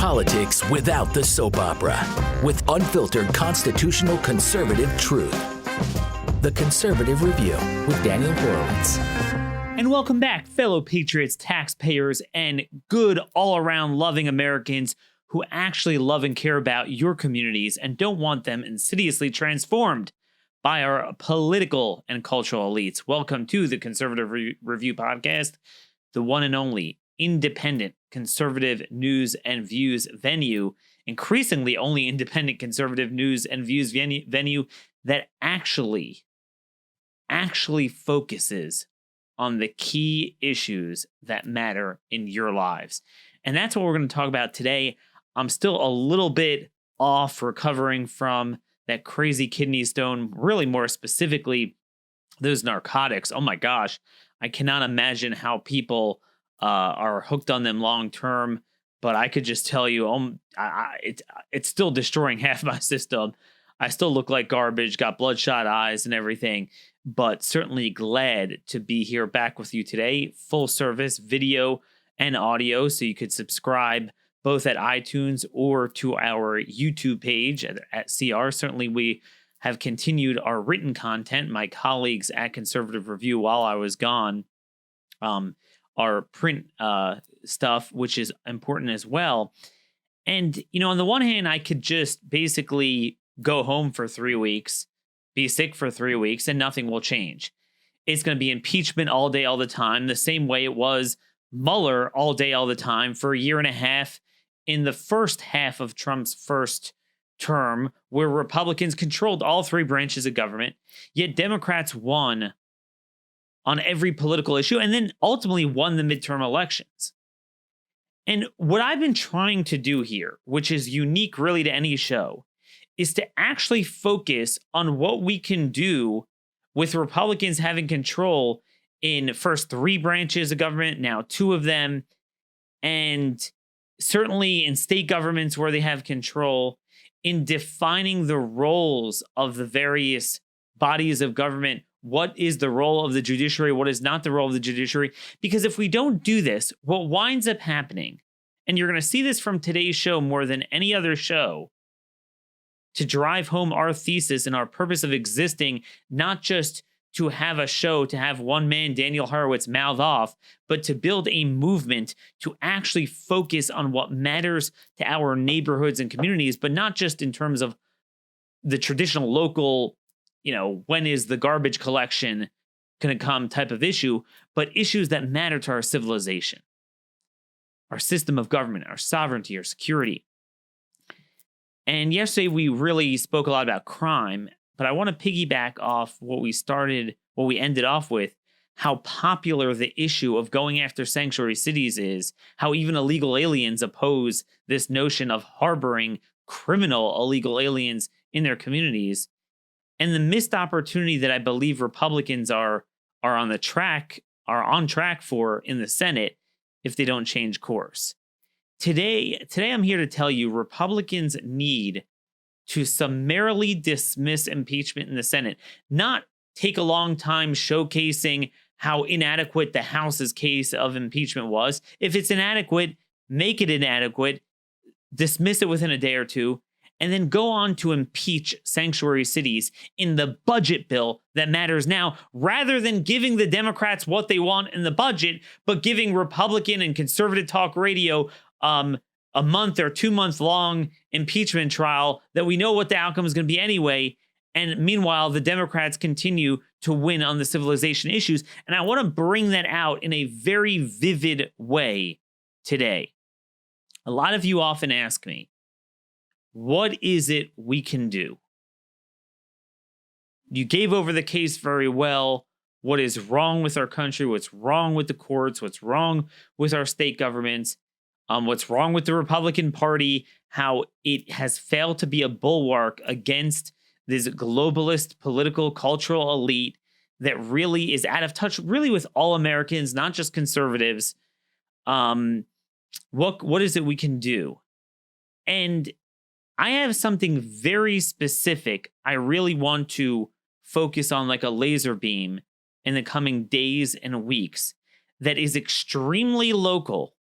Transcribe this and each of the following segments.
Politics without the soap opera, with unfiltered constitutional conservative truth. The Conservative Review with Daniel Horowitz. And welcome back, fellow patriots, taxpayers, and good all-around loving Americans who actually love and care about your communities and don't want them insidiously transformed by our political and cultural elites. Welcome to the Conservative Review podcast, the one and only independent conservative news and views venue, increasingly only independent conservative news and views venue that actually focuses on the key issues that matter in your lives. And that's what we're going to talk about today. I'm still a little bit off recovering from that crazy kidney stone, really more specifically, those narcotics. Oh my gosh, I cannot imagine how people are hooked on them long term, but I could just tell you, it's still destroying half my system. I still look like garbage, got bloodshot eyes and everything, but certainly glad to be here back with you today. Full service video and audio, so you could subscribe both at iTunes or to our YouTube page at CR. Certainly we have continued our written content. My colleagues at Conservative Review, while I was gone, our print stuff, which is important as well. And, on the one hand, I could just basically go home for 3 weeks, be sick for 3 weeks, and nothing will change. It's going to be impeachment all day, all the time, the same way it was Mueller all day, all the time for a year and a half in the first half of Trump's first term, where Republicans controlled all three branches of government, yet Democrats won on every political issue, and then ultimately won the midterm elections. And what I've been trying to do here, which is unique really to any show, is to actually focus on what we can do with Republicans having control in first three branches of government, now two of them, and certainly in state governments where they have control, in defining the roles of the various bodies of government. What is the role of the judiciary? What is not the role of the judiciary? Because if we don't do this, what winds up happening, and you're going to see this from today's show more than any other show, to drive home our thesis and our purpose of existing, not just to have a show, to have one man, Daniel Horowitz, mouth off, but to build a movement to actually focus on what matters to our neighborhoods and communities, but not just in terms of the traditional local, when is the garbage collection going to come type of issue, but issues that matter to our civilization, our system of government, our sovereignty, our security. And yesterday we really spoke a lot about crime, but I want to piggyback off what we ended off with, how popular the issue of going after sanctuary cities is, how even illegal aliens oppose this notion of harboring criminal illegal aliens in their communities, and the missed opportunity that I believe Republicans are on track for in the Senate if they don't change course. Today I'm here to tell you Republicans need to summarily dismiss impeachment in the Senate, not take a long time showcasing how inadequate the House's case of impeachment was. If it's inadequate, make it inadequate, dismiss it within a day or two, and then go on to impeach sanctuary cities in the budget bill that matters now, rather than giving the Democrats what they want in the budget, but giving Republican and conservative talk radio a month or 2 month long impeachment trial that we know what the outcome is going to be anyway. And meanwhile, the Democrats continue to win on the civilization issues. And I want to bring that out in a very vivid way today. A lot of you often ask me, what is it we can do? You gave over the case very well. What is wrong with our country? What's wrong with the courts? What's wrong with our state governments? What's wrong with the Republican Party? How it has failed to be a bulwark against this globalist political cultural elite that really is out of touch, really, with all Americans, not just conservatives. What is it we can do? And I have something very specific I really want to focus on like a laser beam in the coming days and weeks that is extremely local,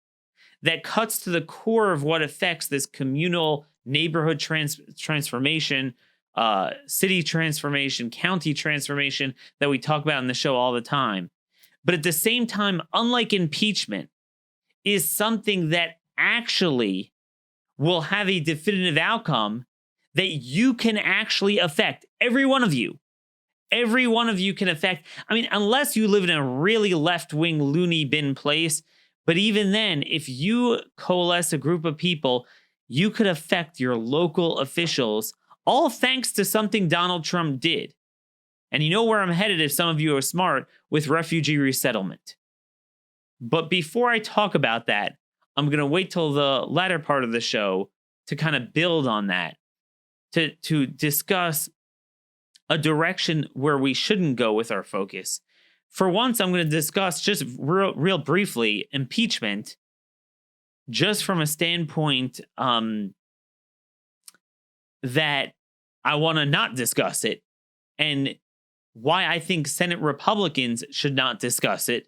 that cuts to the core of what affects this communal neighborhood transformation, city transformation, county transformation that we talk about in the show all the time. But at the same time, unlike impeachment, is something that actually will have a definitive outcome that you can actually affect. Every one of you can affect. I mean, unless you live in a really left-wing loony bin place, but even then, if you coalesce a group of people, you could affect your local officials, all thanks to something Donald Trump did. And you know where I'm headed if some of you are smart with refugee resettlement. But before I talk about that, I'm going to wait till the latter part of the show to kind of build on that, to discuss a direction where we shouldn't go with our focus. For once, I'm going to discuss just real briefly impeachment, just from a standpoint that I want to not discuss it, and why I think Senate Republicans should not discuss it,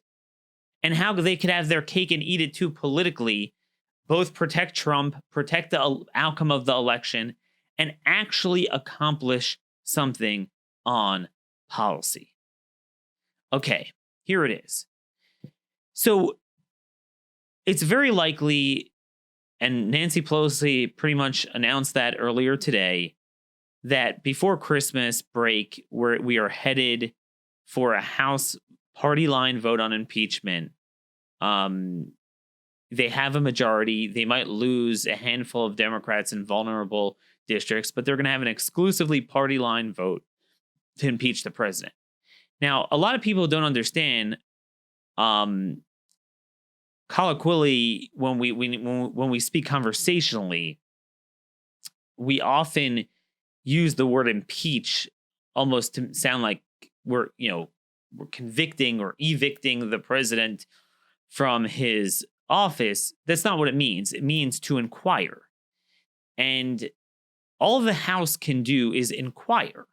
and how they could have their cake and eat it too politically, both protect Trump, protect the outcome of the election, and actually accomplish something on policy. Okay, here it is. So it's very likely, and Nancy Pelosi pretty much announced that earlier today, that before Christmas break, we are headed for a House party line vote on impeachment. They have a majority. They might lose a handful of Democrats in vulnerable districts, but they're going to have an exclusively party line vote to impeach the president. Now, a lot of people don't understand colloquially when we speak conversationally, we often use the word impeach almost to sound like we're convicting or evicting the president from his office. That's not what it means. It means to inquire. And all the House can do is inquire.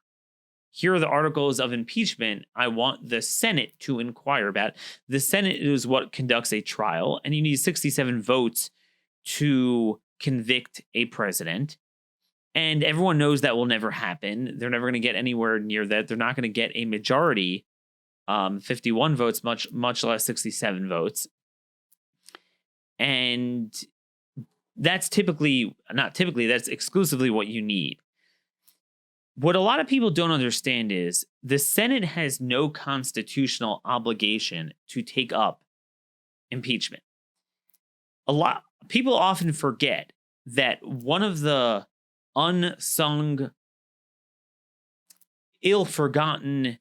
Here are the articles of impeachment I want the Senate to inquire about. The Senate is what conducts a trial, and you need 67 votes to convict a president. And everyone knows that will never happen. They're never going to get anywhere near that. They're not going to get a majority, 51 votes, much less 67 votes. And that's that's exclusively what you need. What a lot of people don't understand is the Senate has no constitutional obligation to take up impeachment. People often forget that one of the unsung, ill-forgotten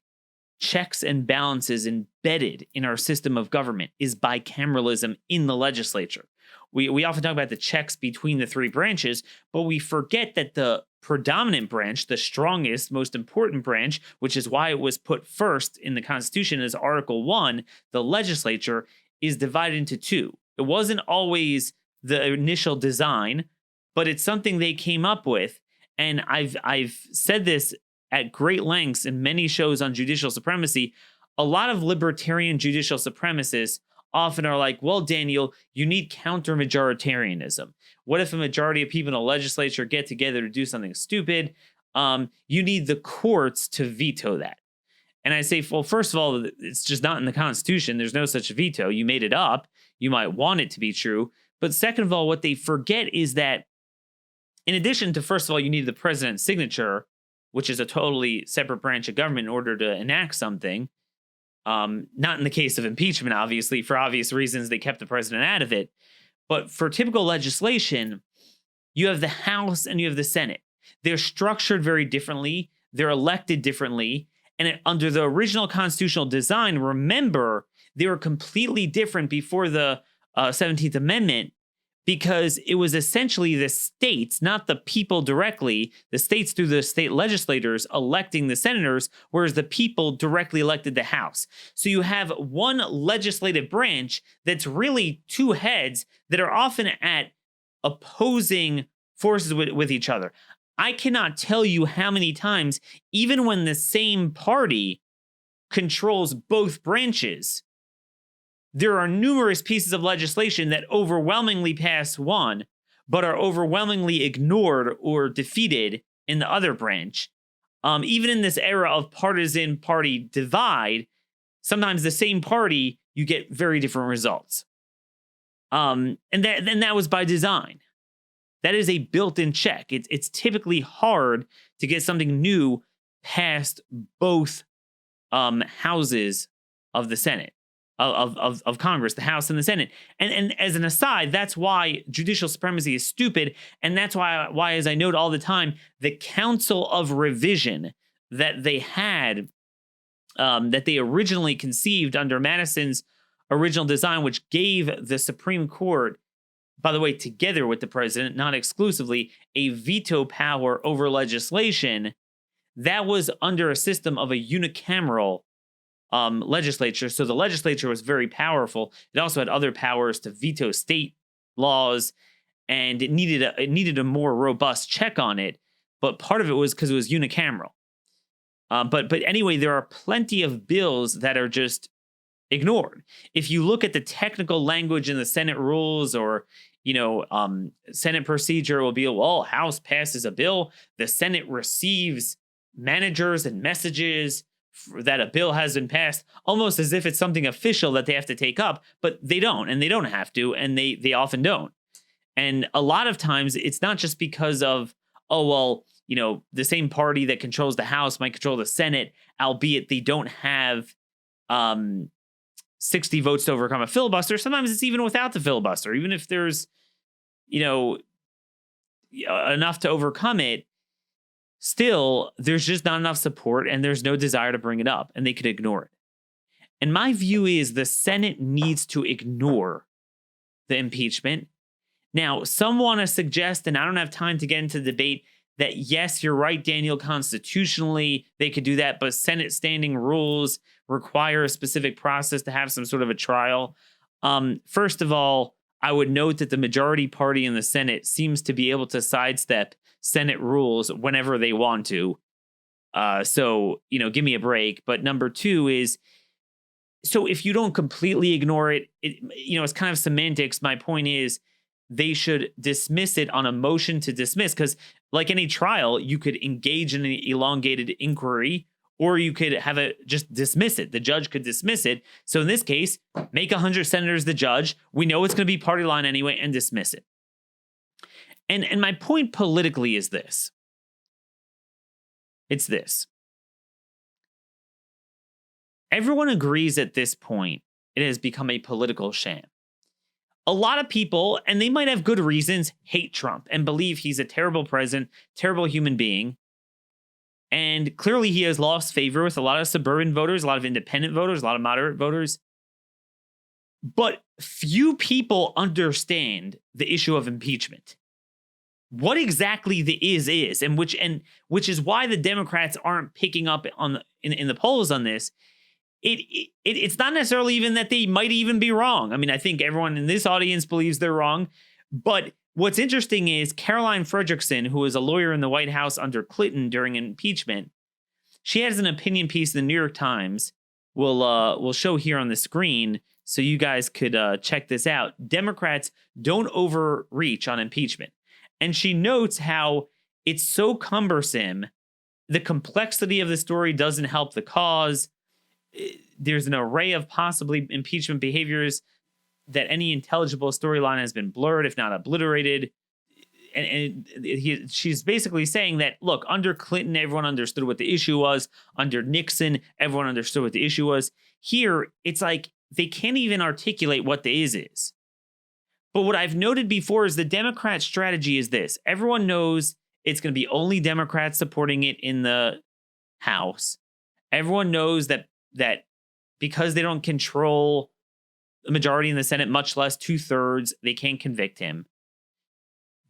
checks and balances embedded in our system of government is bicameralism in the legislature. We often talk about the checks between the three branches, but we forget that the predominant branch, the strongest, most important branch, which is why it was put first in the Constitution as Article 1, the legislature, is divided into two. It wasn't always the initial design, but it's something they came up with. And I've said this at great lengths in many shows on judicial supremacy. A lot of libertarian judicial supremacists often are like, well, Daniel, you need counter-majoritarianism. What if a majority of people in the legislature get together to do something stupid? You need the courts to veto that. And I say, well, first of all, it's just not in the Constitution. There's no such veto. You made it up. You might want it to be true. But second of all, what they forget is that in addition to, first of all, you need the president's signature, which is a totally separate branch of government in order to enact something. Not in the case of impeachment, obviously, for obvious reasons, they kept the president out of it. But for typical legislation, you have the House and you have the Senate. They're structured very differently. They're elected differently. And under the original constitutional design, remember, they were completely different before the 17th Amendment, because it was essentially the states, not the people directly, the states through the state legislators electing the senators, whereas the people directly elected the House. So you have one legislative branch that's really two heads that are often at opposing forces with each other. I cannot tell you how many times, even when the same party controls both branches, there are numerous pieces of legislation that overwhelmingly pass one, but are overwhelmingly ignored or defeated in the other branch. Even in this era of partisan party divide, sometimes the same party, you get very different results. And that was by design. That is a built-in check. It's typically hard to get something new past both houses of the Senate, of Congress, the House and the Senate. And as an aside, that's why judicial supremacy is stupid. And that's why, as I note all the time, the Council of Revision that they had, that they originally conceived under Madison's original design, which gave the Supreme Court, by the way, together with the president, not exclusively, a veto power over legislation, that was under a system of a unicameral legislature. So the legislature was very powerful. It also had other powers to veto state laws, and it needed a more robust check on it. But part of it was because it was unicameral. But anyway, there are plenty of bills that are just ignored. If you look at the technical language in the Senate rules or, Senate procedure, it will be, well, House passes a bill, the Senate receives managers and messages that a bill has been passed, almost as if it's something official that they have to take up, but they don't, and they don't have to, and they often don't. And a lot of times it's not just because of, the same party that controls the House might control the Senate, albeit they don't have 60 votes to overcome a filibuster. Sometimes it's even without the filibuster, even if there's, enough to overcome it. Still, there's just not enough support and there's no desire to bring it up, and they could ignore it. And my view is the Senate needs to ignore the impeachment. Now, some want to suggest, and I don't have time to get into the debate, that yes, you're right, Daniel, constitutionally, they could do that, but Senate standing rules require a specific process to have some sort of a trial. First of all, I would note that the majority party in the Senate seems to be able to sidestep Senate rules whenever they want to. So, give me a break. But number two is, so if you don't completely ignore it, it's kind of semantics. My point is they should dismiss it on a motion to dismiss, because like any trial, you could engage in an elongated inquiry, or you could have just dismiss it. The judge could dismiss it. So in this case, make 100 senators the judge. We know it's going to be party line anyway, and dismiss it. And my point politically is this. It's this. Everyone agrees at this point it has become a political sham. A lot of people, and they might have good reasons, hate Trump and believe he's a terrible president, terrible human being. And clearly he has lost favor with a lot of suburban voters, a lot of independent voters, a lot of moderate voters. But few people understand the issue of impeachment. What exactly the is, and which is why the Democrats aren't picking up in the polls on this. It's not necessarily even that they might even be wrong. I mean, I think everyone in this audience believes they're wrong. But what's interesting is Caroline Frederickson, who was a lawyer in the White House under Clinton during impeachment, she has an opinion piece in the New York Times. We'll show here on the screen so you guys could check this out. Democrats don't overreach on impeachment. And she notes how it's so cumbersome. The complexity of the story doesn't help the cause. There's an array of possibly impeachment behaviors that any intelligible storyline has been blurred, if not obliterated. And she's basically saying that, look, under Clinton, everyone understood what the issue was. Under Nixon, everyone understood what the issue was. Here, it's like they can't even articulate what the is. But what I've noted before is the Democrat strategy is this. Everyone knows it's going to be only Democrats supporting it in the House. Everyone knows that because they don't control the majority in the Senate, much less 2/3, they can't convict him.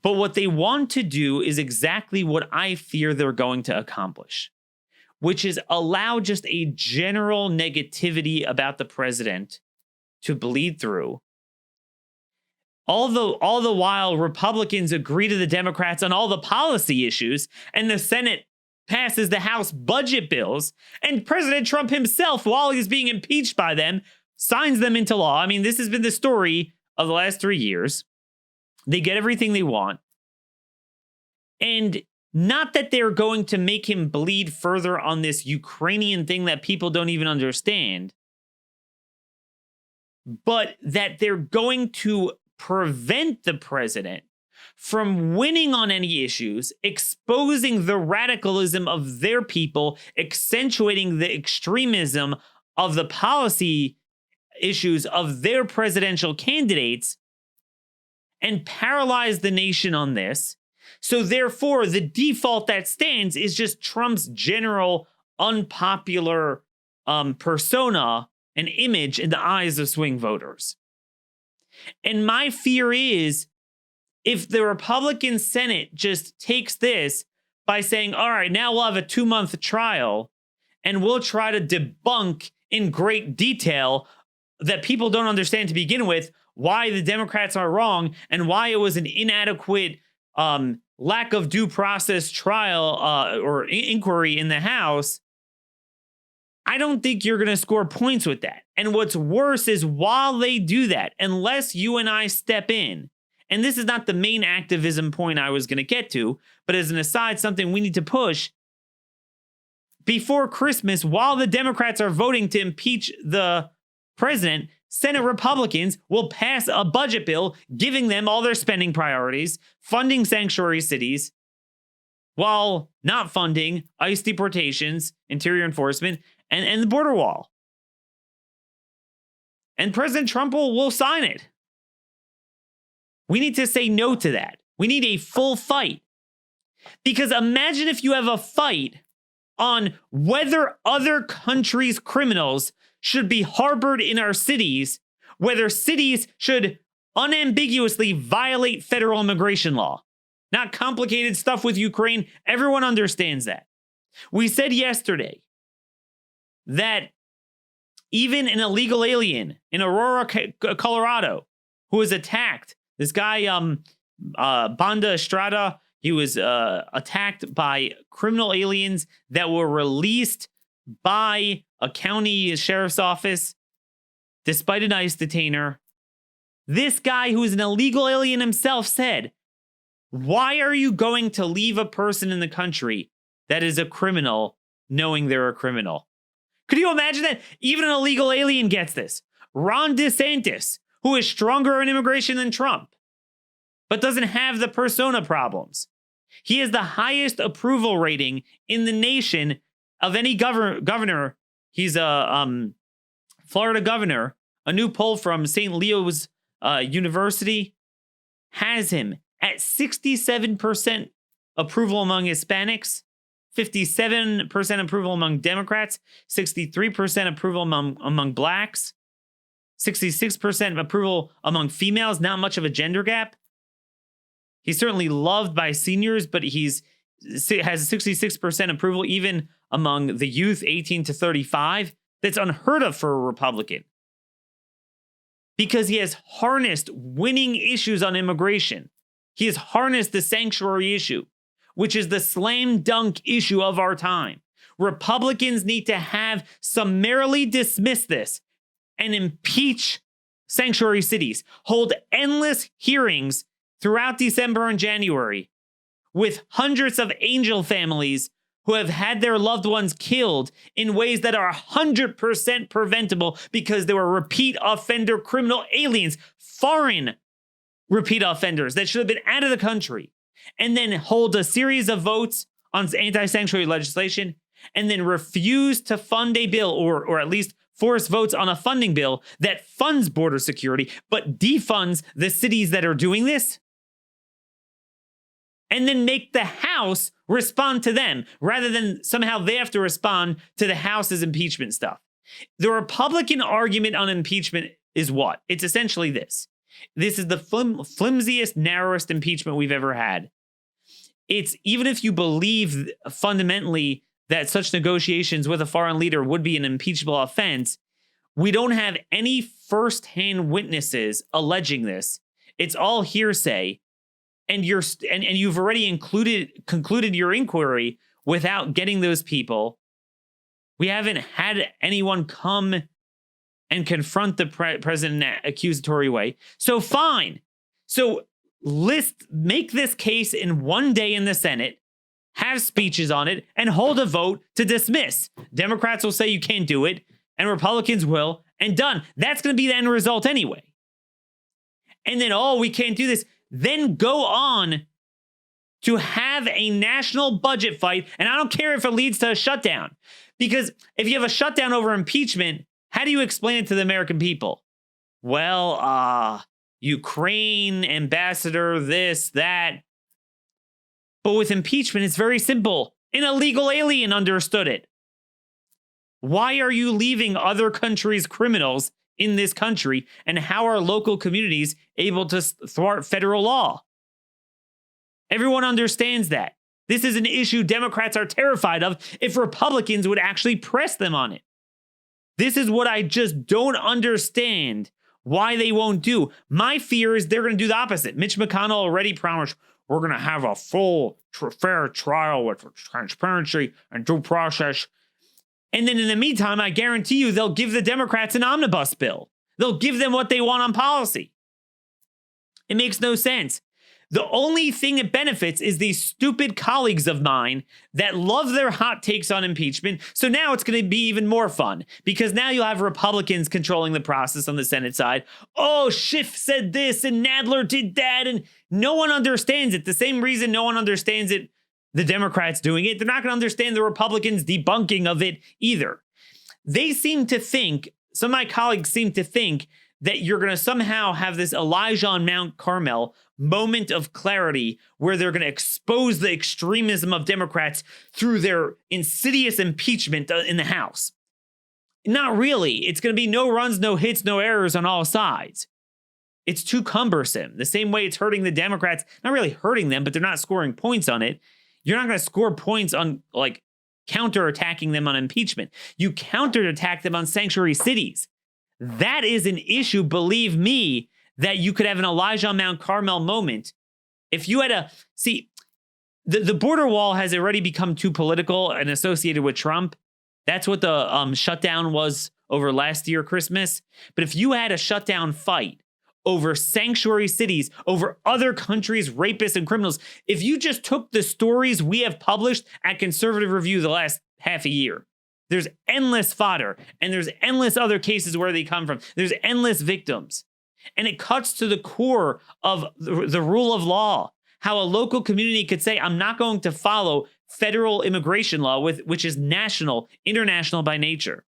But what they want to do is exactly what I fear they're going to accomplish, which is allow just a general negativity about the president to bleed through. All the while, Republicans agree to the Democrats on all the policy issues, and the Senate passes the House budget bills, and President Trump himself, while he's being impeached by them, signs them into law. I mean, this has been the story of the last 3 years. They get everything they want. And not that they're going to make him bleed further on this Ukrainian thing that people don't even understand, but that they're going to prevent the president from winning on any issues, exposing the radicalism of their people, accentuating the extremism of the policy issues of their presidential candidates, and paralyze the nation on this. So therefore, the default that stands is just Trump's general unpopular persona and image in the eyes of swing voters. And my fear is, if the Republican Senate just takes this by saying, all right, now we'll have a 2-month trial and we'll try to debunk in great detail that people don't understand to begin with why the Democrats are wrong and why it was an inadequate lack of due process trial or inquiry in the House, I don't think you're going to score points with that. And what's worse is while they do that, unless you and I step in, and this is not the main activism point I was going to get to, but as an aside, something we need to push, before Christmas, while the Democrats are voting to impeach the president, Senate Republicans will pass a budget bill giving them all their spending priorities, funding sanctuary cities, while not funding ICE deportations, interior enforcement, and the border wall. And President Trump will sign it. We need to say no to that. We need a full fight. Because imagine if you have a fight on whether other countries' criminals should be harbored in our cities, whether cities should unambiguously violate federal immigration law. Not complicated stuff with Ukraine. Everyone understands that. We said yesterday that even an illegal alien in Aurora, Colorado, who was attacked, this guy, Banda Estrada, he was attacked by criminal aliens that were released by a county sheriff's office, despite an ICE detainer. This guy, who is an illegal alien himself, said, why are you going to leave a person in the country that is a criminal knowing they're a criminal? Could you imagine that? Even an illegal alien gets this. Ron DeSantis, who is stronger on immigration than Trump, but doesn't have the persona problems. He has the highest approval rating in the nation of any governor. He's a Florida governor. A new poll from St. Leo's University has him at 67% approval among Hispanics, 57% approval among Democrats, 63% approval among blacks, 66% approval among females, not much of a gender gap. He's certainly loved by seniors, but has 66% approval even among the youth 18 to 35. That's unheard of for a Republican. Because he has harnessed winning issues on immigration. He has harnessed the sanctuary issue, which is the slam dunk issue of our time. Republicans need to summarily dismiss this and impeach sanctuary cities, hold endless hearings throughout December and January with hundreds of angel families who have had their loved ones killed in ways that are 100% preventable because they were repeat offender criminal aliens, foreign repeat offenders that should have been out of the country, and then hold a series of votes on anti-sanctuary legislation, and then refuse to fund a bill or at least force votes on a funding bill that funds border security, but defunds the cities that are doing this, and then make the House respond to them rather than somehow they have to respond to the House's impeachment stuff. The Republican argument on impeachment is what? It's essentially this. This is the flimsiest, narrowest impeachment we've ever had. It's even if you believe fundamentally that such negotiations with a foreign leader would be an impeachable offense, we don't have any firsthand witnesses alleging this. It's all hearsay. And you've already concluded your inquiry without getting those people. We haven't had anyone come and confront the president in an accusatory way. So fine. So make this case in one day in the Senate, have speeches on it, and hold a vote to dismiss. Democrats will say you can't do it, and Republicans will, and done. That's going to be the end result anyway. And then, oh, we can't do this. Then go on to have a national budget fight, and I don't care if it leads to a shutdown. Because if you have a shutdown over impeachment, how do you explain it to the American people? Well, Ukraine ambassador, this, that. But with impeachment, it's very simple. An illegal alien understood it. Why are you leaving other countries' criminals in this country? And how are local communities able to thwart federal law? Everyone understands that. This is an issue Democrats are terrified of if Republicans would actually press them on it. This is what I just don't understand why they won't do. My fear is they're going to do the opposite. Mitch McConnell already promised we're going to have a full, fair trial with transparency and due process. And then in the meantime, I guarantee you they'll give the Democrats an omnibus bill. They'll give them what they want on policy. It makes no sense. The only thing it benefits is these stupid colleagues of mine that love their hot takes on impeachment. So now it's going to be even more fun because now you'll have Republicans controlling the process on the Senate side. Oh, Schiff said this and Nadler did that, and no one understands it. The same reason no one understands it, the Democrats doing it, they're not going to understand the Republicans debunking of it either. They seem to think, some of my colleagues seem to think that you're going to somehow have this Elijah on Mount Carmel moment of clarity where they're going to expose the extremism of Democrats through their insidious impeachment in the House. Not really. It's going to be no runs, no hits, no errors on all sides. It's too cumbersome. The same way it's hurting the Democrats, not really hurting them, but they're not scoring points on it. You're not going to score points on like counterattacking them on impeachment. You counterattack them on sanctuary cities. That is an issue, believe me, that you could have an Elijah on Mount Carmel moment. If you had the border wall has already become too political and associated with Trump. That's what the shutdown was over last year, Christmas. But if you had a shutdown fight over sanctuary cities, over other countries' rapists and criminals, if you just took the stories we have published at Conservative Review the last half a year, there's endless fodder, and there's endless other cases where they come from. There's endless victims. And it cuts to the core of the rule of law, how a local community could say, I'm not going to follow federal immigration law, which is national, international by nature.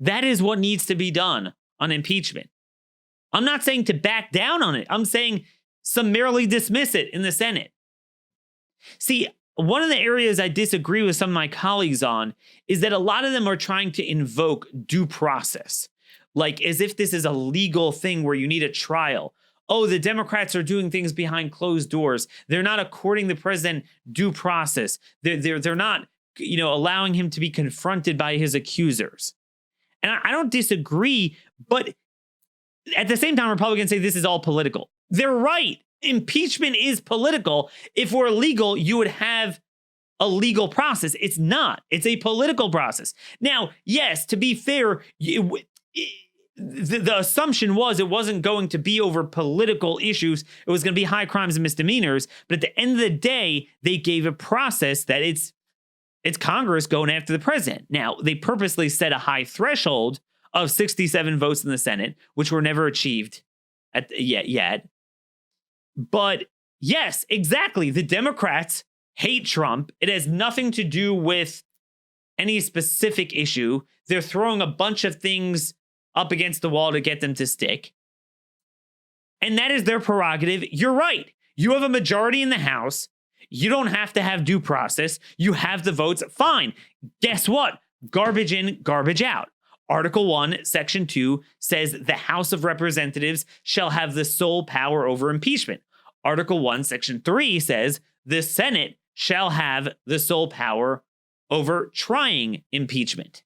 That is what needs to be done on impeachment. I'm not saying to back down on it. I'm saying summarily dismiss it in the Senate. See, one of the areas I disagree with some of my colleagues on is that a lot of them are trying to invoke due process, like as if this is a legal thing where you need a trial. Oh, the Democrats are doing things behind closed doors. They're not according the president due process. They're not, allowing him to be confronted by his accusers. And I don't disagree, but at the same time, Republicans say this is all political. They're right. Impeachment is political. If we're legal, you would have a legal process. It's not. It's a political process. Now, yes, to be fair, the assumption was it wasn't going to be over political issues. It was going to be high crimes and misdemeanors. But at the end of the day, they gave a process that it's Congress going after the president. Now, they purposely set a high threshold of 67 votes in the Senate, which were never achieved yet. But yes, exactly. The Democrats hate Trump. It has nothing to do with any specific issue. They're throwing a bunch of things up against the wall to get them to stick. And that is their prerogative. You're right. You have a majority in the House. You don't have to have due process. You have the votes. Fine. Guess what? Garbage in, garbage out. Article 1, Section 2 says the House of Representatives shall have the sole power over impeachment. Article 1, Section 3 says the Senate shall have the sole power over trying impeachment.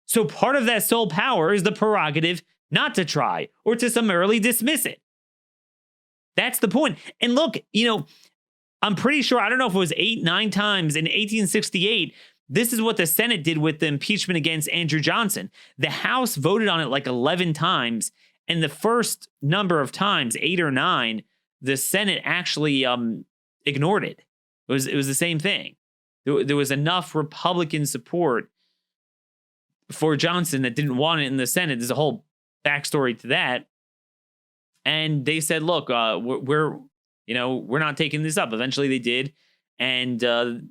So part of that sole power is the prerogative not to try or to summarily dismiss it. That's the point. And look, I'm pretty sure, I don't know if it was 8, 9 times in 1868, This is what the Senate did with the impeachment against Andrew Johnson. The House voted on it like 11 times, and the first number of times, 8 or 9, the Senate actually ignored it. It was the same thing. There was enough Republican support for Johnson that didn't want it in the Senate. There's a whole backstory to that. And they said, look, we're not taking this up. Eventually they did. And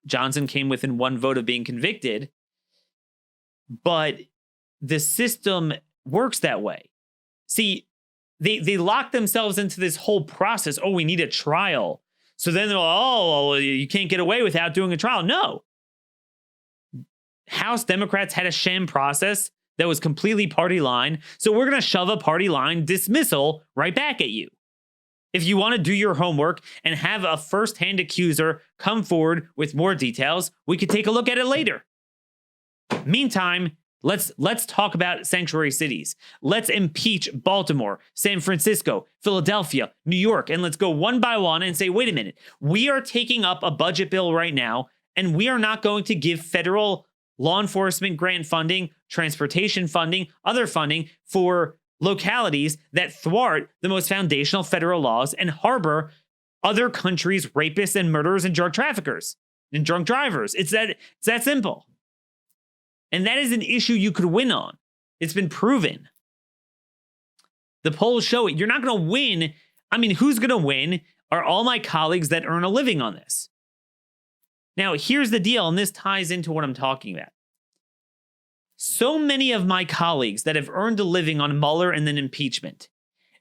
Johnson came within one vote of being convicted. But the system works that way. See, they lock themselves into this whole process. Oh, we need a trial. So then they're like, you can't get away without doing a trial. No. House Democrats had a sham process that was completely party line. So we're going to shove a party line dismissal right back at you. If you want to do your homework and have a firsthand accuser come forward with more details, we could take a look at it later. Meantime, let's talk about sanctuary cities. Let's impeach Baltimore, San Francisco, Philadelphia, New York, and let's go one by one and say, wait a minute, we are taking up a budget bill right now, and we are not going to give federal law enforcement grant funding, transportation funding, other funding for localities that thwart the most foundational federal laws and harbor other countries' rapists and murderers and drug traffickers and drunk drivers. It's that simple. And that is an issue you could win on. It's been proven. The polls show it. You're not going to win. I mean, who's going to win are all my colleagues that earn a living on this. Now, here's the deal, and this ties into what I'm talking about. So many of my colleagues that have earned a living on Mueller and then impeachment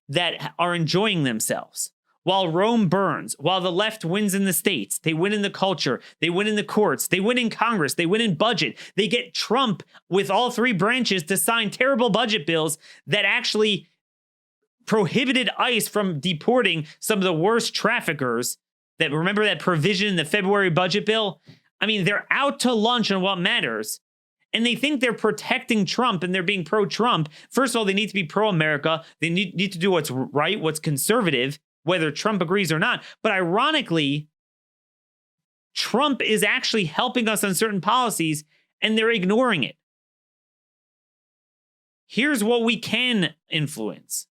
that are enjoying themselves while Rome burns, while the left wins in the states, they win in the culture, they win in the courts, they win in Congress, they win in budget. They get Trump with all three branches to sign terrible budget bills that actually prohibited ICE from deporting some of the worst traffickers. That remember that provision in the February budget bill? I mean, they're out to lunch on what matters. And they think they're protecting Trump and they're being pro-Trump. First of all, they need to be pro-America. They need to do what's right, what's conservative, whether Trump agrees or not. But ironically, Trump is actually helping us on certain policies and they're ignoring it. Here's what we can influence.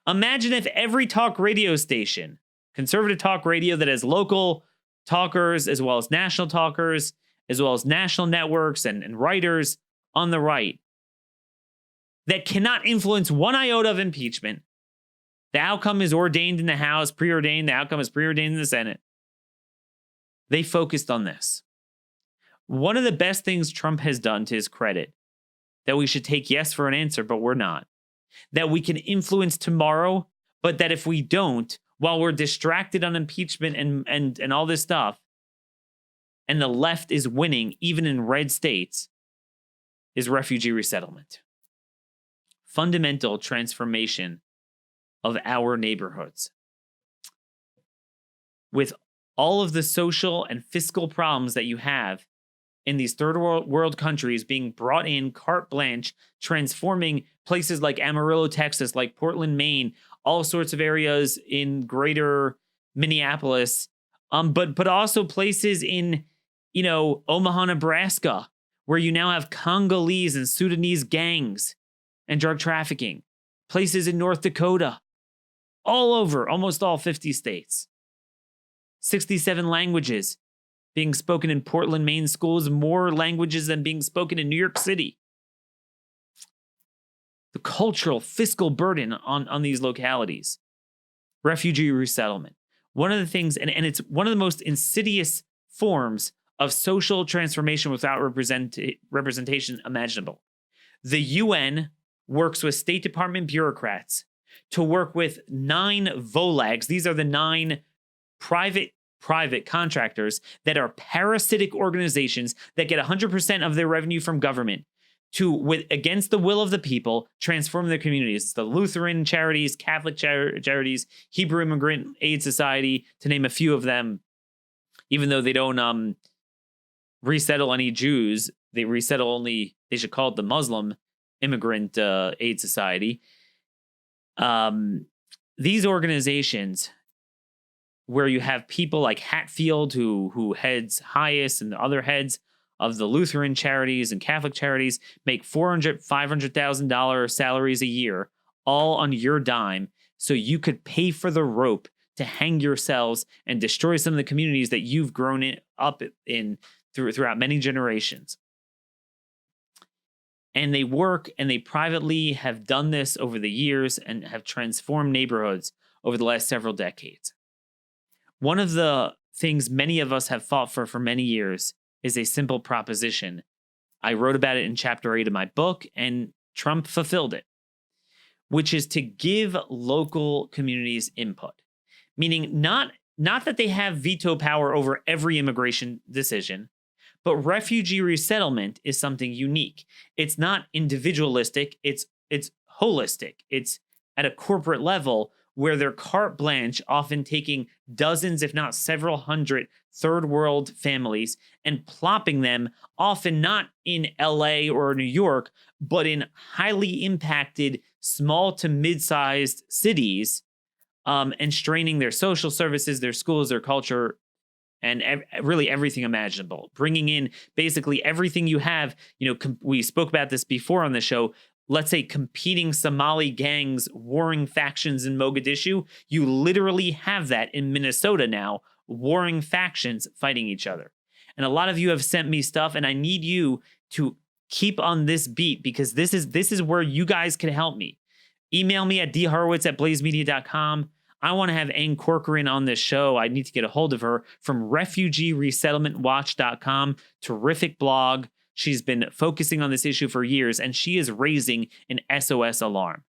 Imagine if every talk radio station, conservative talk radio that has local talkers as well as national talkers, as well as national networks and writers on the right, that cannot influence one iota of impeachment. The outcome is ordained in the House, preordained. The outcome is preordained in the Senate. They focused on this. One of the best things Trump has done to his credit, that we should take yes for an answer, but we're not. That we can influence tomorrow, but that if we don't, while we're distracted on impeachment and all this stuff, and the left is winning, even in red states, is refugee resettlement. Fundamental transformation of our neighborhoods. With all of the social and fiscal problems that you have in these third world countries being brought in carte blanche, transforming places like Amarillo, Texas, like Portland, Maine, all sorts of areas in greater Minneapolis, but also places in Omaha, Nebraska, where you now have Congolese and Sudanese gangs and drug trafficking. Places in North Dakota, all over, almost all 50 states. 67 languages being spoken in Portland, Maine schools, more languages than being spoken in New York City. The cultural, fiscal burden on these localities. Refugee resettlement. One of the things, and it's one of the most insidious forms of social transformation without representation imaginable. The UN works with State Department bureaucrats to work with 9 VOLAGs. These are the 9 private contractors that are parasitic organizations that get 100% of their revenue from government to, against the will of the people, transform their communities. It's the Lutheran charities, Catholic charities, Hebrew Immigrant Aid Society, to name a few of them. Even though they don't resettle any Jews, they resettle only, they should call it the Muslim Immigrant Aid Society. These organizations, where you have people like Hatfield, who heads HIAS and the other heads of the Lutheran charities and Catholic charities make $400,000, $500,000 salaries a year, all on your dime, so you could pay for the rope to hang yourselves and destroy some of the communities that you've grown up in throughout many generations. And they work and they privately have done this over the years and have transformed neighborhoods over the last several decades. One of the things many of us have fought for many years is a simple proposition. I wrote about it in chapter 8 of my book, and Trump fulfilled it, which is to give local communities input. Meaning not that they have veto power over every immigration decision, but refugee resettlement is something unique. It's not individualistic, it's holistic. It's at a corporate level where they're carte blanche, often taking dozens, if not several hundred third world families and plopping them, often not in LA or New York, but in highly impacted small to mid-sized cities, and straining their social services, their schools, their culture, and really everything imaginable. Bringing in basically everything you have. We spoke about this before on the show. Let's say competing Somali gangs, warring factions in Mogadishu. You literally have that in Minnesota now, warring factions fighting each other. And a lot of you have sent me stuff, and I need you to keep on this beat, because this is where you guys can help me. Email me at dhorowitz@blazemedia.com. I want to have Ann Corcoran on this show. I need to get a hold of her from refugeeresettlementwatch.com. Terrific blog. She's been focusing on this issue for years, and she is raising an SOS alarm.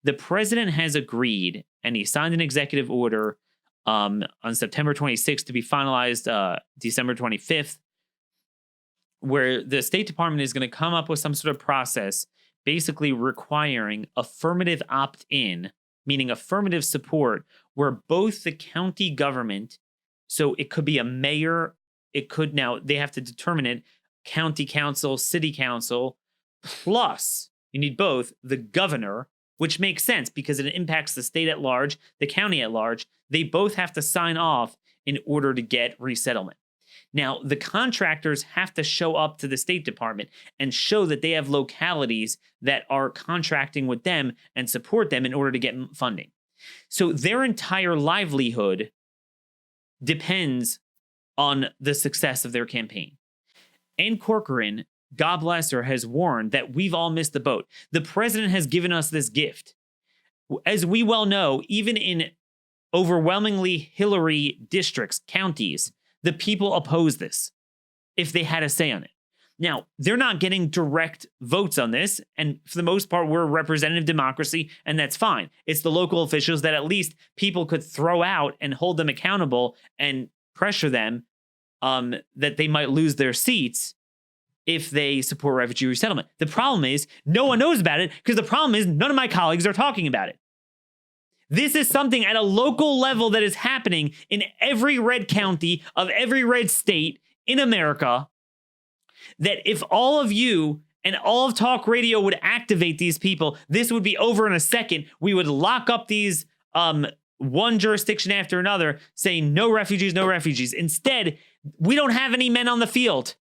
The president has agreed, and he signed an executive order on September 26th to be finalized December 25th, where the State Department is going to come up with some sort of process basically requiring affirmative opt-in, meaning affirmative support, where both the county government, so it could be a mayor, now they have to determine it, county council, city council, plus you need both the governor, which makes sense because it impacts the state at large, the county at large. They both have to sign off in order to get resettlement. Now, the contractors have to show up to the State Department and show that they have localities that are contracting with them and support them in order to get funding. So their entire livelihood depends on the success of their campaign. Ann Corcoran, God bless her, has warned that we've all missed the boat. The president has given us this gift. As we well know, even in overwhelmingly Hillary districts, counties, the people oppose this if they had a say on it. Now, they're not getting direct votes on this, and for the most part, we're a representative democracy, and that's fine. It's the local officials that at least people could throw out and hold them accountable and pressure them that they might lose their seats if they support refugee resettlement. The problem is no one knows about it, because the problem is none of my colleagues are talking about it. This is something at a local level that is happening in every red county of every red state in America, that if all of you and all of talk radio would activate these people, this would be over in a second. We would lock up these one jurisdiction after another saying no refugees, no refugees. Instead, we don't have any men on the field.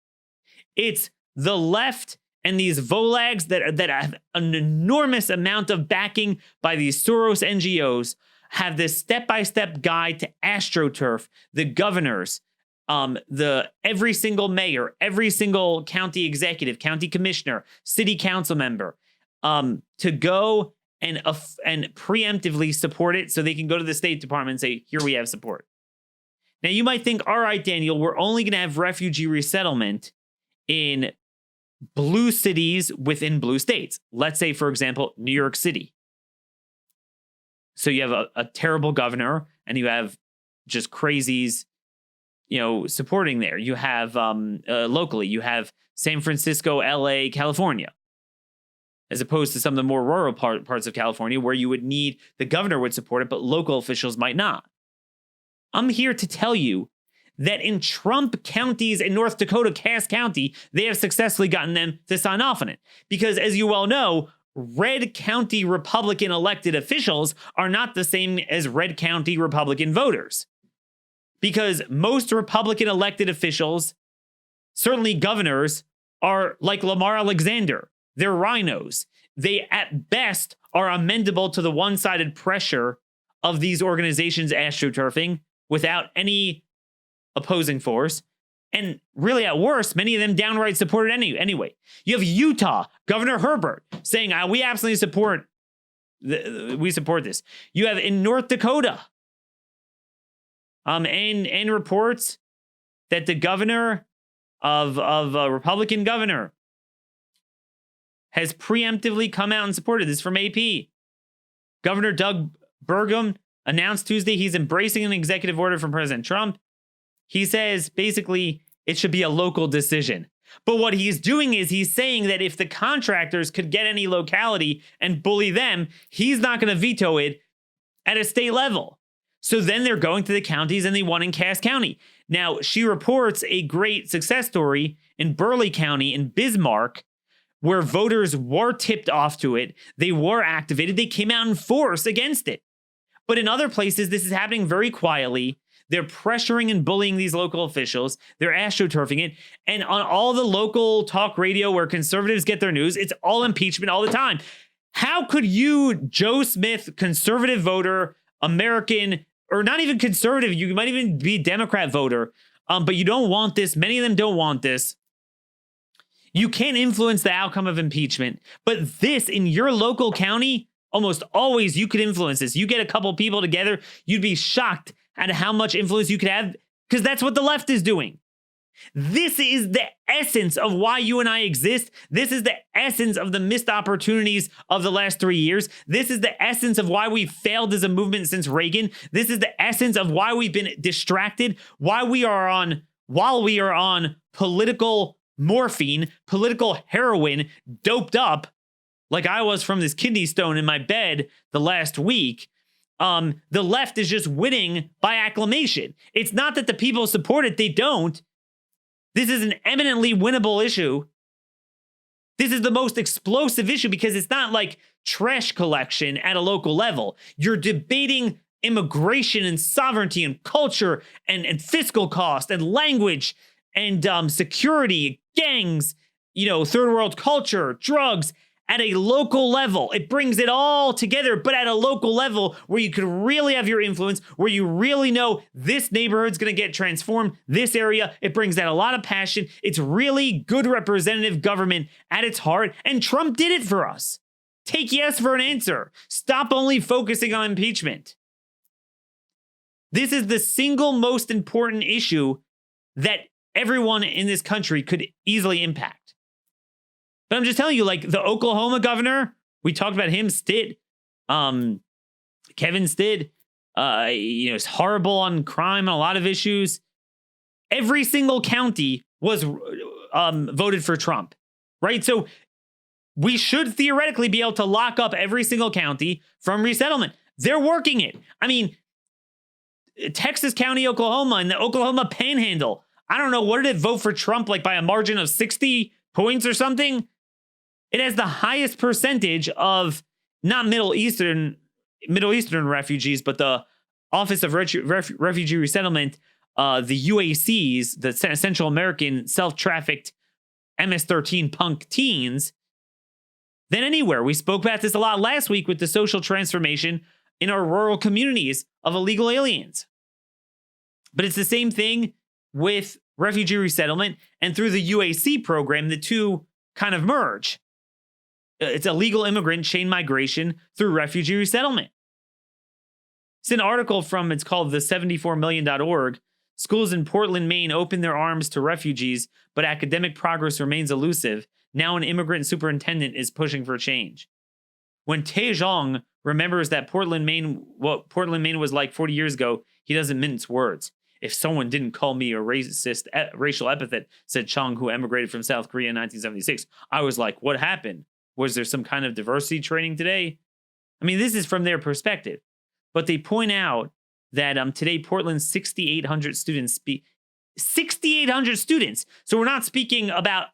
It's the left and these Volags that have an enormous amount of backing by these Soros NGOs have this step-by-step guide to AstroTurf, the governors, every single mayor, every single county executive, county commissioner, city council member, to go and preemptively support it so they can go to the State Department and say, here we have support. Now, you might think, all right, Daniel, we're only going to have refugee resettlement in blue cities within blue states. Let's say, for example, New York City. So you have a terrible governor and you have just crazies, supporting there. You have locally, you have San Francisco, LA, California, as opposed to some of the more rural parts of California where you would need, the governor would support it, but local officials might not. I'm here to tell you that in Trump counties in North Dakota, Cass County, they have successfully gotten them to sign off on it. Because as you well know, red county Republican elected officials are not the same as red county Republican voters. Because most Republican elected officials certainly governors are like Lamar Alexander. They're rhinos. They, at best, are amendable to the one-sided pressure of these organizations astroturfing without any opposing force. And really, at worst, many of them downright support it anyway. You have Utah, Governor Herbert, saying, we absolutely support this. You have in North Dakota, and reports that the governor of a Republican governor has preemptively come out and supported this from AP. Governor Doug Burgum announced Tuesday he's embracing an executive order from President Trump. He says basically it should be a local decision. But what he's doing is he's saying that if the contractors could get any locality and bully them, he's not going to veto it at a state level. So then they're going to the counties, and they won in Cass County. Now, she reports a great success story in Burleigh County in Bismarck, where voters were tipped off to it. They were activated. They came out in force against it. But in other places, this is happening very quietly. They're pressuring and bullying these local officials. They're astroturfing it. And on all the local talk radio where conservatives get their news, it's all impeachment all the time. How could you, Joe Smith, conservative voter, American, or not even conservative, you might even be Democrat voter, but you don't want this. Many of them don't want this. You can't influence the outcome of impeachment. But this, in your local county, almost always you could influence this. You get a couple people together, you'd be shocked at how much influence you could have, because that's what the left is doing. This is the essence of why you and I exist. This is the essence of the missed opportunities of the last 3 years. This is the essence of why we failed as a movement since Reagan. This is the essence of why we've been distracted, while we are on political morphine, political heroin, doped up like I was from this kidney stone in my bed the last week. The left is just winning by acclamation. It's not that the people support it. They don't. This is an eminently winnable issue. This is the most explosive issue because it's not like trash collection at a local level. You're debating immigration and sovereignty and culture and fiscal cost and language and security, gangs, third world culture, drugs. At a local level, it brings it all together, but at a local level where you could really have your influence, where you really know this neighborhood's going to get transformed, this area, it brings out a lot of passion. It's really good representative government at its heart, and Trump did it for us. Take yes for an answer. Stop only focusing on impeachment. This is the single most important issue that everyone in this country could easily impact. But I'm just telling you, like the Oklahoma governor, we talked about him, Stitt, Kevin Stitt, is horrible on crime and a lot of issues. Every single county was voted for Trump, right? So we should theoretically be able to lock up every single county from resettlement. They're working it. I mean, Texas County, Oklahoma, and the Oklahoma Panhandle. I don't know, what did it vote for Trump like by a margin of 60 points or something? It has the highest percentage of not Middle Eastern refugees, but the Office of Refugee Resettlement, the UACs, the Central American self-trafficked MS-13 punk teens, than anywhere. We spoke about this a lot last week with the social transformation in our rural communities of illegal aliens. But it's the same thing with refugee resettlement, and through the UAC program, the two kind of merge. It's illegal immigrant chain migration through refugee resettlement. It's an article from, it's called the74million.org. Schools in Portland, Maine open their arms to refugees, but academic progress remains elusive. Now an immigrant superintendent is pushing for change. When Taejong remembers that Portland, Maine was like 40 years ago, he doesn't mince words. If someone didn't call me a racist racial epithet, said Chung, who emigrated from South Korea in 1976, I was like, what happened? Was there some kind of diversity training today? I mean, this is from their perspective. But they point out that today, Portland's 6,800 students speak. 6,800 students. So we're not speaking about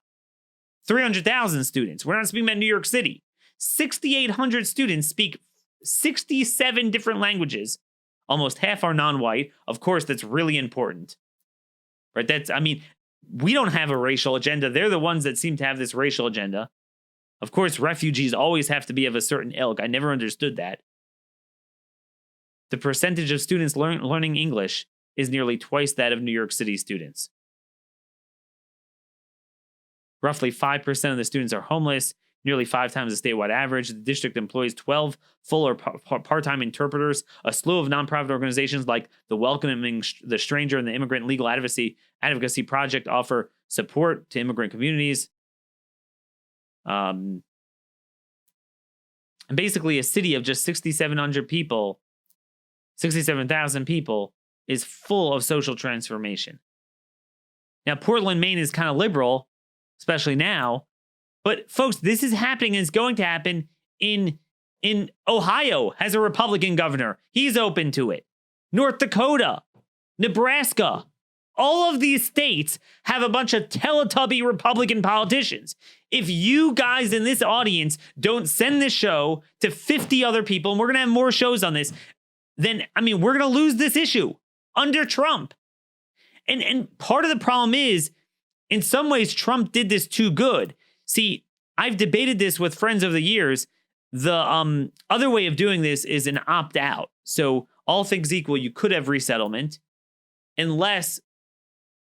300,000 students. We're not speaking about New York City. 6,800 students speak 67 different languages. Almost half are non-white. Of course, that's really important. Right? We don't have a racial agenda. They're the ones that seem to have this racial agenda. Of course, refugees always have to be of a certain ilk. I never understood that. The percentage of students learning English is nearly twice that of New York City students. Roughly 5% of the students are homeless, nearly 5 times the statewide average. The district employs 12 full or part-time interpreters, a slew of nonprofit organizations like the Welcoming the Stranger and the Immigrant Legal Advocacy Project offer support to immigrant communities. And basically a city of just 6,700 people, 67,000 people, is full of social transformation. Now, Portland, Maine is kind of liberal, especially now. But folks, this is happening and it's going to happen in Ohio, has a Republican governor. He's open to it. North Dakota, Nebraska, all of these states have a bunch of Teletubby Republican politicians. If you guys in this audience don't send this show to 50 other people, and we're going to have more shows on this, then, we're going to lose this issue under Trump. And part of the problem is, in some ways, Trump did this too good. See, I've debated this with friends over the years. The other way of doing this is an opt-out. So all things equal, you could have resettlement unless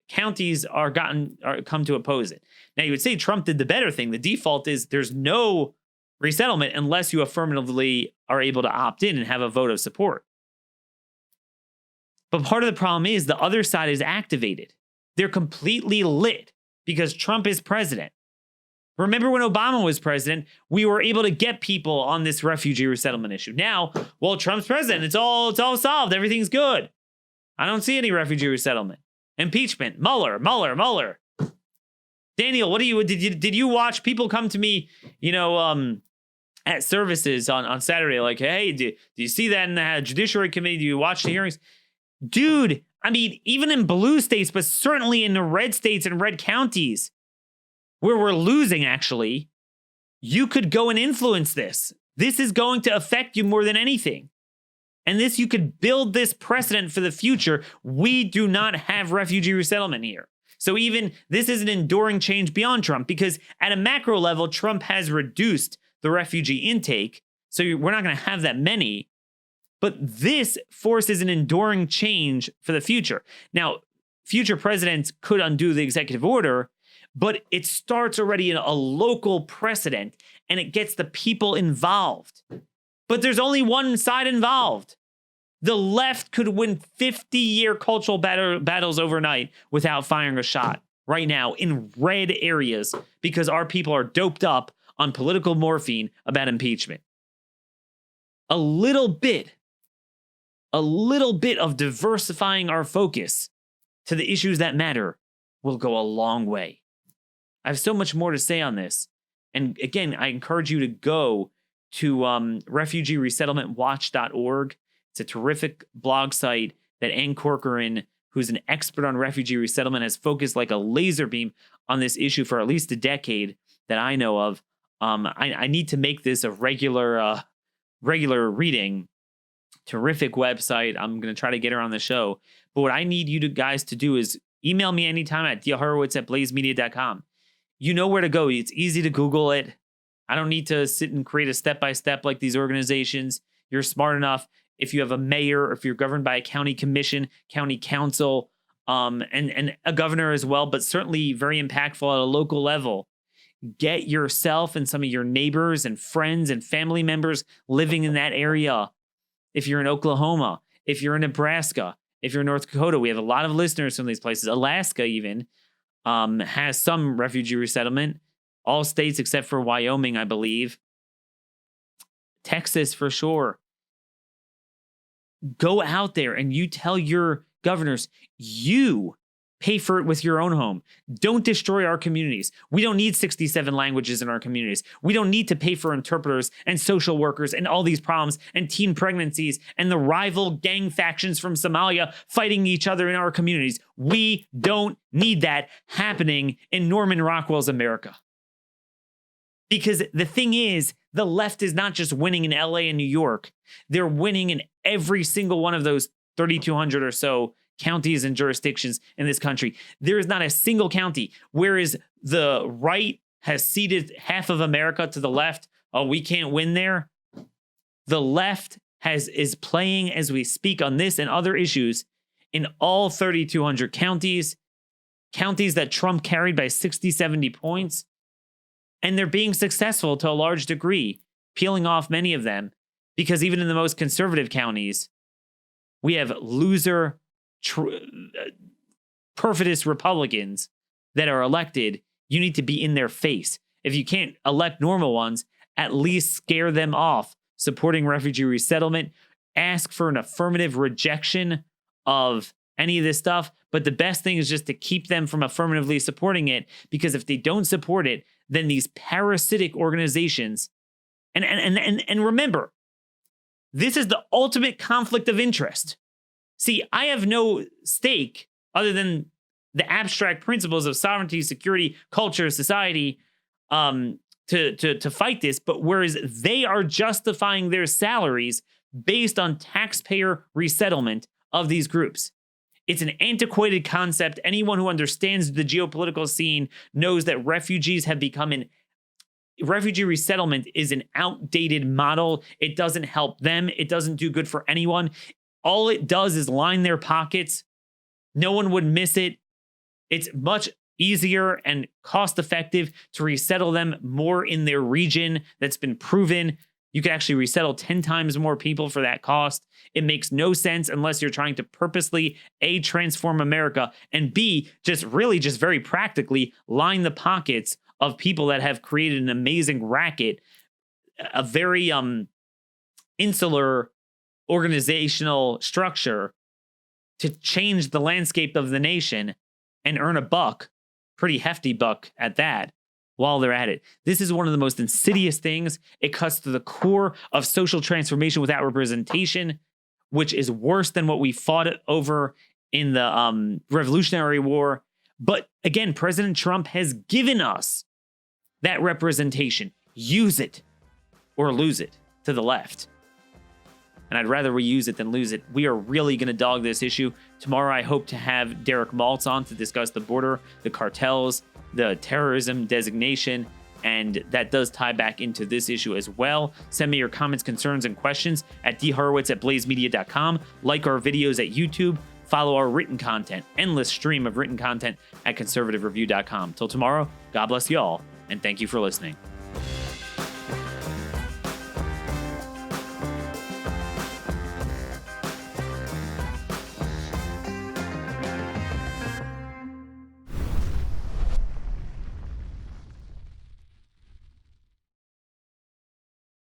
counties come to oppose it. Now, you would say Trump did the better thing. The default is there's no resettlement unless you affirmatively are able to opt in and have a vote of support. But part of the problem is the other side is activated. They're completely lit because Trump is president. Remember when Obama was president, we were able to get people on this refugee resettlement issue. Now, well, Trump's president, it's all solved. Everything's good. I don't see any refugee resettlement. Impeachment, Mueller. Daniel, did you watch people come to me, at services on Saturday, like, hey, do you see that in the Judiciary Committee? Do you watch the hearings? Dude, even in blue states, but certainly in the red states and red counties, where we're losing, actually, you could go and influence this. This is going to affect you more than anything. And you could build this precedent for the future. We do not have refugee resettlement here. So even this is an enduring change beyond Trump, because at a macro level, Trump has reduced the refugee intake. So we're not going to have that many. But this forces an enduring change for the future. Now, future presidents could undo the executive order, but it starts already in a local precedent and it gets the people involved. But there's only one side involved. The left could win 50-year cultural battles overnight without firing a shot right now in red areas because our people are doped up on political morphine about impeachment. A little bit of diversifying our focus to the issues that matter will go a long way. I have so much more to say on this. And again, I encourage you to go to refugeeresettlementwatch.org. It's a terrific blog site that Ann Corcoran, who's an expert on refugee resettlement, has focused like a laser beam on this issue for at least a decade that I know of. I need to make this a regular reading. Terrific website. I'm going to try to get her on the show. But what I need you guys to do is email me anytime at dhorowitz@blazemedia.com. You know where to go. It's easy to Google it. I don't need to sit and create a step-by-step like these organizations. You're smart enough. If you have a mayor, or if you're governed by a county commission, county council, and a governor as well, but certainly very impactful at a local level, get yourself and some of your neighbors and friends and family members living in that area. If you're in Oklahoma, if you're in Nebraska, if you're in North Dakota, we have a lot of listeners from these places. Alaska even has some refugee resettlement. All states except for Wyoming, I believe. Texas for sure. Go out there and you tell your governors, you pay for it with your own home. Don't destroy our communities. We don't need 67 languages in our communities. We don't need to pay for interpreters and social workers and all these problems and teen pregnancies and the rival gang factions from Somalia fighting each other in our communities. We don't need that happening in Norman Rockwell's America. Because the thing is, the left is not just winning in LA and New York. They're winning in every single one of those 3,200 or so counties and jurisdictions in this country. There is not a single county, whereas the right has ceded half of America to the left. Oh, we can't win there. The left is playing as we speak on this and other issues in all 3,200 counties that Trump carried by 60, 70 points. And they're being successful to a large degree, peeling off many of them, because even in the most conservative counties, we have loser, perfidious Republicans that are elected. You need to be in their face. If you can't elect normal ones, at least scare them off supporting refugee resettlement. Ask for an affirmative rejection of any of this stuff. But the best thing is just to keep them from affirmatively supporting it, because if they don't support it, then these parasitic organizations, and remember, this is the ultimate conflict of interest. See, I have no stake other than the abstract principles of sovereignty, security, culture, society, to fight this. But whereas they are justifying their salaries based on taxpayer resettlement of these groups. It's an antiquated concept. Anyone who understands the geopolitical scene knows that refugee resettlement is an outdated model. It doesn't help them. It doesn't do good for anyone. All it does is line their pockets. No one would miss it. It's much easier and cost effective to resettle them more in their region. That's been proven. You can actually resettle 10 times more people for that cost. It makes no sense unless you're trying to purposely, A, transform America, and B, just very practically line the pockets of people that have created an amazing racket, a very insular organizational structure to change the landscape of the nation and earn a buck, pretty hefty buck at that, while they're at it. This is one of the most insidious things. It cuts to the core of social transformation without representation, which is worse than what we fought over in the Revolutionary War. But again, President Trump has given us that representation. Use it or lose it to the left. And I'd rather we use it than lose it. We are really going to dog this issue. Tomorrow, I hope to have Derek Maltz on to discuss the border, the cartels, the terrorism designation, and that does tie back into this issue as well. Send me your comments, concerns, and questions at dhorowitz@blazemedia.com. Like our videos at YouTube. Follow our written content, endless stream of written content at conservativereview.com. Till tomorrow, God bless you all, and thank you for listening.